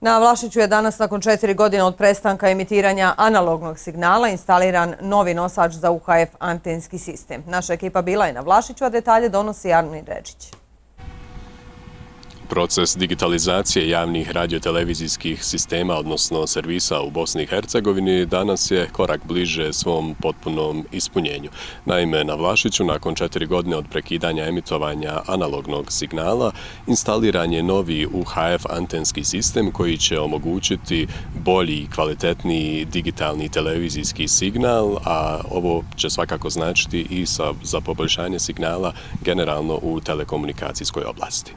Na Vlašiću je danas nakon 4 godine od prestanka emitiranja analognog signala instaliran novi nosač za UHF antenski sistem. Naša ekipa bila je na Vlašiću, a detalje donosi Armin Redžić. Proces digitalizacije javnih radiotelevizijskih sistema, odnosno servisa u Bosni i Hercegovini, danas je korak bliže svom potpunom ispunjenju. Naime, na Vlašiću, nakon 4 godine od prekidanja emitovanja analognog signala, instaliran je novi UHF antenski sistem koji će omogućiti bolji i kvalitetniji digitalni televizijski signal, a ovo će svakako značiti i za poboljšanje signala generalno u telekomunikacijskoj oblasti.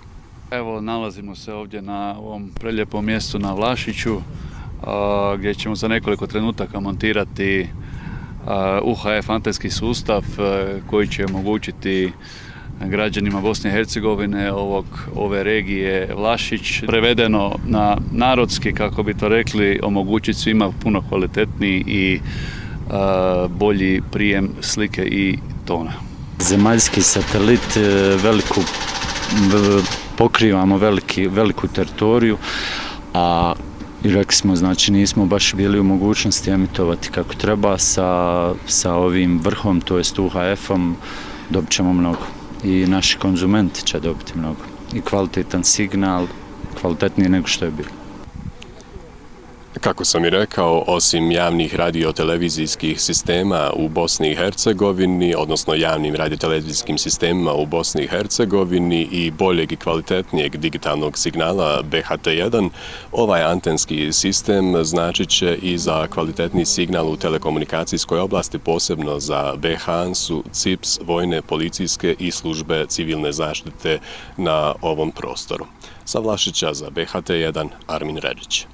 Evo, nalazimo se ovdje na ovom prelijepom mjestu na Vlašiću, gdje ćemo za nekoliko trenutaka montirati UHF antenski sustav koji će omogućiti građanima Bosne i Hercegovine ove regije Vlašić, prevedeno na narodski, kako bi to rekli, omogućiti svima puno kvalitetniji i bolji prijem slike i tona. Zemaljski satelit, pokrivamo veliku teritoriju, a rekli smo, znači nismo baš bili u mogućnosti emitovati kako treba sa ovim vrhom, to jest UHF-om, dobit ćemo mnogo. I naši konzumenti će dobiti mnogo. I kvalitetan signal, kvalitetniji nego što je bilo. Kako sam i rekao, osim javnih radiotelevizijskih sistema u Bosni i Hercegovini, odnosno javnim radiotelevizijskim sistemima u Bosni i Hercegovini i boljeg i kvalitetnijeg digitalnog signala BHT1, ovaj antenski sistem značit će i za kvalitetni signal u telekomunikacijskoj oblasti, posebno za BHANS-u, CIPS, vojne, policijske i službe civilne zaštite na ovom prostoru. Sa Vlašića za BHT1, Armin Redžić.